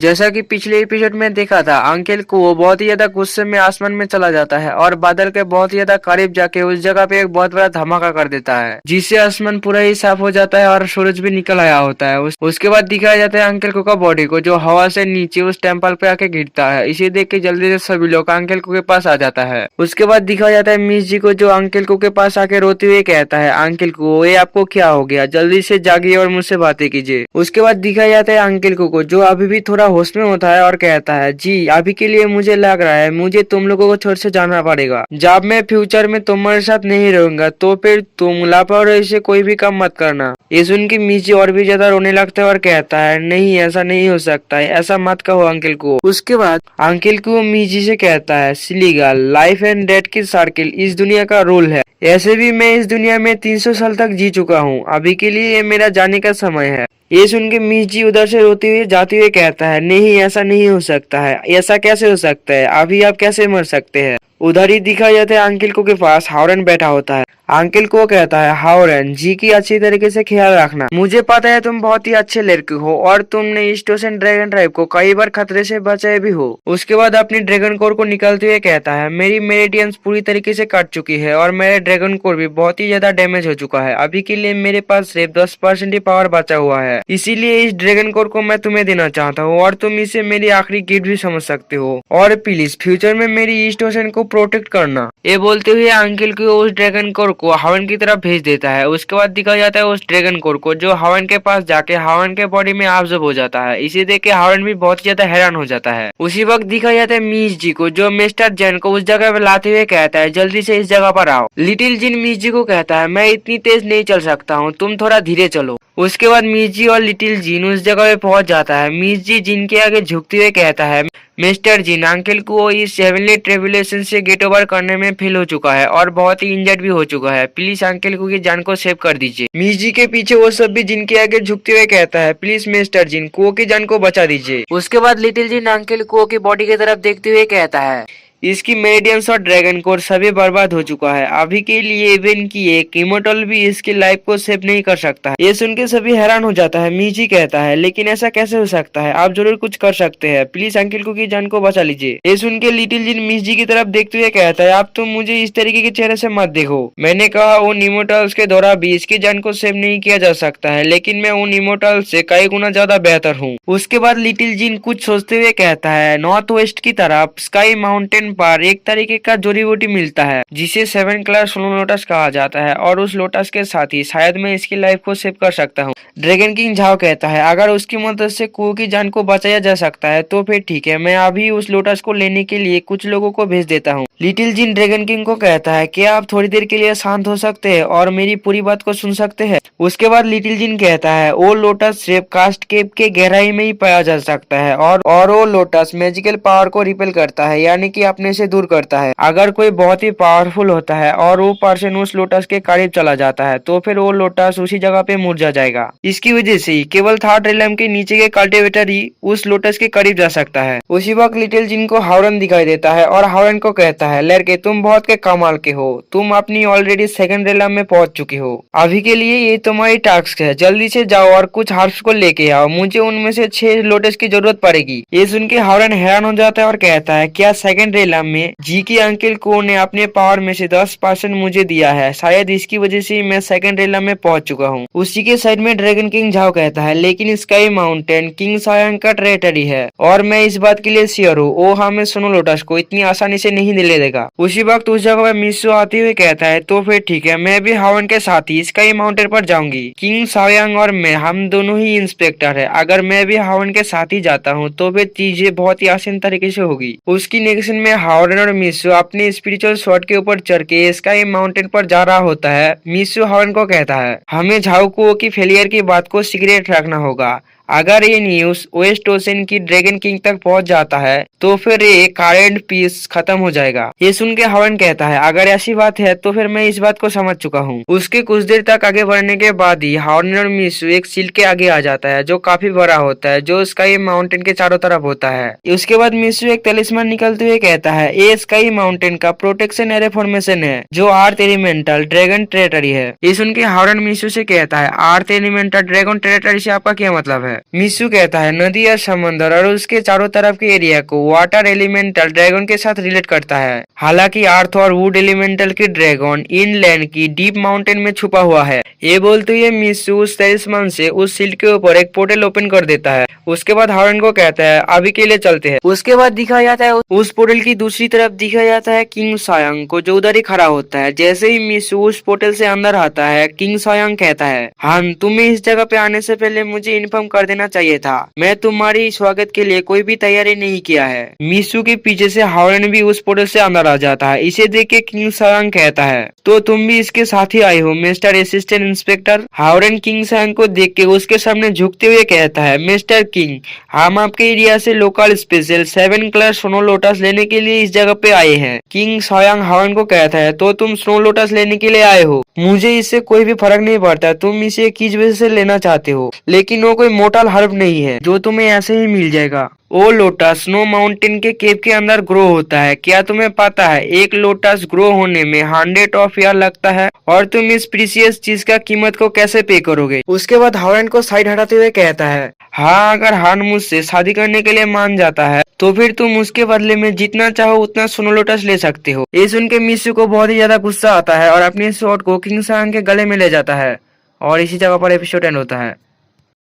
जैसा कि पिछले एपिसोड में देखा था, अंकिल को वो बहुत ही ज्यादा गुस्से में आसमान में चला जाता है और बादल के बहुत ही ज्यादा करीब जाके उस जगह पे एक बहुत बड़ा धमाका कर देता है, जिससे आसमान पूरा ही साफ हो जाता है और सूरज भी निकल आया होता है। उसके बाद दिखाया जाता है अंकिल को का बॉडी को, जो हवा से नीचे उस टेम्पल पे आके गिरता है। इसे देख के जल्दी से सभी लोग अंकिल को के पास आ जाता है। उसके बाद दिखाया जाता है मिस जी को, जो अंकिल को के पास आके रोते हुए कहता है अंकिल को, ये आपको क्या हो गया, जल्दी से जागिए और मुझसे बातें कीजिए। उसके बाद दिखाया जाता है अंकिल को, जो अभी भी थोड़ा होश में होता है और कहता है जी अभी के लिए मुझे लग रहा है मुझे तुम लोगों को छोड़ से जाना पड़ेगा। जब मैं फ्यूचर में तुम्हारे साथ नहीं रहूंगा तो फिर तुम लापरवाही से कोई भी काम मत करना। ये सुन के मिजी और भी ज्यादा रोने लगता है और कहता है नहीं ऐसा नहीं हो सकता है, ऐसा मत कहो अंकिल को। उसके बाद अंकिल को मिजी से कहता है silly girl, life and death की सर्किल इस दुनिया का रूल है। ऐसे भी मैं इस दुनिया में 300 साल तक जी चुका हूँ, अभी के लिए ये मेरा जाने का समय है। ये सुन के मिस जी उधर से रोते हुए जाते हुए कहता है नहीं ऐसा नहीं हो सकता है, ऐसा कैसे हो सकता है, अभी आप कैसे मर सकते हैं। उधर ही दिखाया जाता है अंकिल को के पास हावरन बैठा होता है। अंकिल को कहता है हावरन जी की अच्छी तरीके से ख्याल रखना, मुझे पता है तुम बहुत ही अच्छे लड़के हो और तुमने ईस्ट ओशन ड्रैगन ट्राइब को कई बार खतरे से बचाए भी हो। उसके बाद अपनी ड्रैगन कोर को निकालते हुए कहता है मेरी मेरिडियंस पूरी तरीके से कट चुकी है और मेरा ड्रैगन कोर भी बहुत ही ज्यादा डैमेज हो चुका है, अभी के लिए मेरे पास सिर्फ 10% ही पावर बचा हुआ है, इसीलिए इस ड्रैगन कोर को मैं तुम्हें देना चाहता हूँ और तुम इसे मेरी आखिरी गिफ्ट भी समझ सकते हो, और प्लीज फ्यूचर में मेरी ईस्ट ओशन को प्रोटेक्ट करना। ये बोलते हुए अंकिल को उस ड्रैगन कोर को हवन की तरफ भेज देता है। उसके बाद दिखाया जाता है उस ड्रैगन कोर को, जो हवन के पास जाके हवन के बॉडी में ऑब्जर्व हो जाता है। इसे देख के हवन भी बहुत ज्यादा हैरान हो जाता है। उसी वक्त दिखाया जाता है मिस जी को, जो मिस्टर जैन को उस जगह पे लाते हुए कहता है जल्दी से इस जगह पर आओ। लिटिल जिन मिस जी को कहता है मैं इतनी तेज नहीं चल सकता हूँ, तुम थोड़ा धीरे चलो। उसके बाद मिस जी और लिटिल जिन उस जगह पे पहुंच जाता है। मिस जी जिन के आगे झुकते हुए कहता है मिस्टर जिन, अंकल को इस हेवनली ट्रिब्यूलेशन से गेट ओवर करने में फेल हो चुका है और बहुत ही इंजर्ड भी हो चुका है, प्लीज अंकल को की जान को सेव कर दीजिए। मिस जी के पीछे वो सब भी जिनके आगे झुकते हुए कहता है प्लीज मिस्टर जिन, को की जान को बचा दीजिए। उसके बाद लिटिल जिन अंकल को की बॉडी की तरफ देखते हुए कहता है इसकी मेरिडियंस और ड्रैगन कोर सभी बर्बाद हो चुका है, अभी के लिए इवन की एक इमोर्टल भी इसकी लाइफ को सेव नहीं कर सकता है। ये सुन के सभी हैरान हो जाता है। मिजी कहता है लेकिन ऐसा कैसे हो सकता है, आप जरूर कुछ कर सकते हैं, प्लीज अंकिल को की जान को बचा लीजिए। ये सुन के लिटिल जिन मिजी की तरफ देखते हुए कहता है आप तुम मुझे इस तरीके के चेहरे से मत देखो, मैंने कहा उन इमोर्टल्स के द्वारा भी इसकी जान को सेव नहीं किया जा सकता है, लेकिन मैं उन इमोर्टल से कई गुना ज्यादा बेहतर हूँ। उसके बाद लिटिल जिन कुछ सोचते हुए कहता है नॉर्थ वेस्ट की तरफ स्काई माउंटेन पर एक तरीके का जड़ी बूटी मिलता है जिसे 7 कलर सोलो लोटस कहा जाता है, और उस लोटस के साथ ही शायद मैं इसकी लाइफ को सेव कर सकता हूँ। ड्रैगन किंग झाओ कहता है अगर उसकी मदद से कू की जान को बचाया जा सकता है तो फिर ठीक है, मैं अभी उस लोटस को लेने के लिए कुछ लोगों को भेज देता हूँ। लिटिल जिन ड्रैगन किंग को कहता है क्या आप थोड़ी देर के लिए शांत हो सकते हैं और मेरी पूरी बात को सुन सकते हैं। उसके बाद लिटिल जिन कहता है वो लोटस सिर्फ कास्ट केव के गहराई में ही पाया जा सकता है और वो लोटस मैजिकल पावर को रिपेल करता है, यानी कि अपने से दूर करता है। अगर कोई बहुत ही पावरफुल होता है और वो पर्सन उस लोटस के करीब चला जाता है तो फिर वो लोटस उसी जगह पे मुरझा जाएगा। इसकी वजह से केवल थर्ड रेलम के नीचे के कल्टिवेटर ही उस लोटस के करीब जा सकता है। उसी वक्त लिटिल जिन को हावरन दिखाई देता है और हावरन को कहता है लड़के तुम बहुत के कमाल के हो, तुम अपनी ऑलरेडी सेकंड रेलम में पहुंच चुके हो, अभी के लिए ये तुम्हारी टास्क है, जल्दी से जाओ और कुछ हर्ब्स को लेके आओ, मुझे उनमें से 6 लोटस की जरूरत पड़ेगी। ये सुन के हावरन हैरान हो जाता है और कहता है क्या सेकंड रेलम में जी की अंकल को ने अपने पावर में से 10% मुझे दिया है, शायद इसकी वजह से मैं सेकंड रेलम में पहुंच चुका हूँ। उसी के साइड में ड्रैगन किंग झाओ कहता है लेकिन स्काई माउंटेन किंग सायांग का टेरिटरी है और मैं इस बात के लिए श्योर हूँ वो हमें सोनो लोटस को इतनी आसानी से नहीं ले देगा। उसी वक्त उस जगह पर मिसो आते हुए कहता है तो फिर ठीक है, मैं भी हावन के साथ ही स्काई माउंटेन पर जाऊंगी, किंग सायांग और मैं हम दोनों ही इंस्पेक्टर है, अगर मैं भी हावन के साथ ही जाता हूँ तो फिर चीजें बहुत ही आसान तरीके से होगी। उसकी नेगेशन में हावन और मिसो अपने स्पिरिचुअल स्वॉर्ड के ऊपर चढ़ के स्काई माउंटेन पर जा रहा होता है। मिसो हावन को कहता है हमें झाओकुओ की फेलियर की बात को सीक्रेट रखना होगा, अगर ये न्यूज वेस्ट ओशन की ड्रैगन किंग तक पहुंच जाता है तो फिर ये करेंट पीस खत्म हो जाएगा। ये सुन के हॉर्न कहता है अगर ऐसी बात है तो फिर मैं इस बात को समझ चुका हूँ। उसके कुछ देर तक आगे बढ़ने के बाद ही हॉर्न और मिसू एक सील के आगे आ जाता है जो काफी बड़ा होता है, जो स्काई माउंटेन के चारों तरफ होता है। उसके बाद मिसू एक तलिस्मान निकलते हुए कहता है ये स्काई माउंटेन का प्रोटेक्शन एरिया फॉर्मेशन है जो अर्थ एलिमेंटल ड्रैगन टेरिटरी है। ये सुन के हॉर्न मिसू से कहता है अर्थ एलिमेंटल ड्रैगन टेरिटरी से आपका क्या मतलब है? मिसू कहता है नदी या समंदर और उसके चारों तरफ के एरिया को वाटर एलिमेंटल ड्रैगन के साथ रिलेट करता है। हालांकि अर्थ और वुड एलिमेंटल की ड्रैगन इनलैंड की डीप माउंटेन में छुपा हुआ है। ये बोलते हुए मिसू उस तलिस्मान से उस शील्ड के ऊपर एक पोर्टल ओपन कर देता है। उसके बाद हॉर्न को कहता है अभी के लिए चलते हैं। उसके बाद दिखाया जाता है उस पोर्टल की दूसरी तरफ दिखाया जाता है किंग सायांग को जो उधर ही खड़ा होता है। जैसे ही मिसू उस पोर्टल से अंदर आता है किंग सायांग कहता है हान तुम्हें इस जगह पे आने से पहले मुझे इन्फॉर्म कर देना चाहिए था, मैं तुम्हारी स्वागत के लिए कोई भी तैयारी नहीं किया है। मिसू के पीछे से हॉर्न भी उस पोर्टल से अंदर आ जाता है। इसे देख के किंग सायांग कहता है तो तुम भी इसके साथ ही आए हो मिस्टर असिस्टेंट इंस्पेक्टर। हॉर्न किंग सायांग को देख के उसके सामने झुकते हुए कहता है मिस्टर किंग हम आपके एरिया से local special 7 colour snow lotus लेने के लिए इस जगह पे आए हैं। किंग सायांग हॉर्न को कहता है तो तुम स्नो लोटस लेने के लिए आए हो, मुझे इससे कोई भी फर्क नहीं पड़ता तुम इसे किस वजह से लेना चाहते हो, लेकिन वो कोई मोर्टल हर्ब नहीं है जो तुम्हें ऐसे ही मिल जाएगा। वो लोटस स्नो माउंटेन के केव के अंदर ग्रो होता है। क्या तुम्हें पता है एक लोटस ग्रो होने में 100 ऑफ ईयर लगता है और तुम इस प्रीसियस चीज का कीमत को कैसे पे करोगे? उसके बाद हॉर्न को साइड हटाते हुए कहता है हाँ अगर हान मुझसे शादी करने के लिए मान जाता है तो फिर तुम उसके बदले में जितना चाहो उतना स्नो लोटस ले सकते हो। ये सुन के मिसू को बहुत ही ज्यादा गुस्सा आता है और अपनी शॉट को किंग सांग के गले में ले जाता है और इसी जगह पर एपिसोड एंड होता है।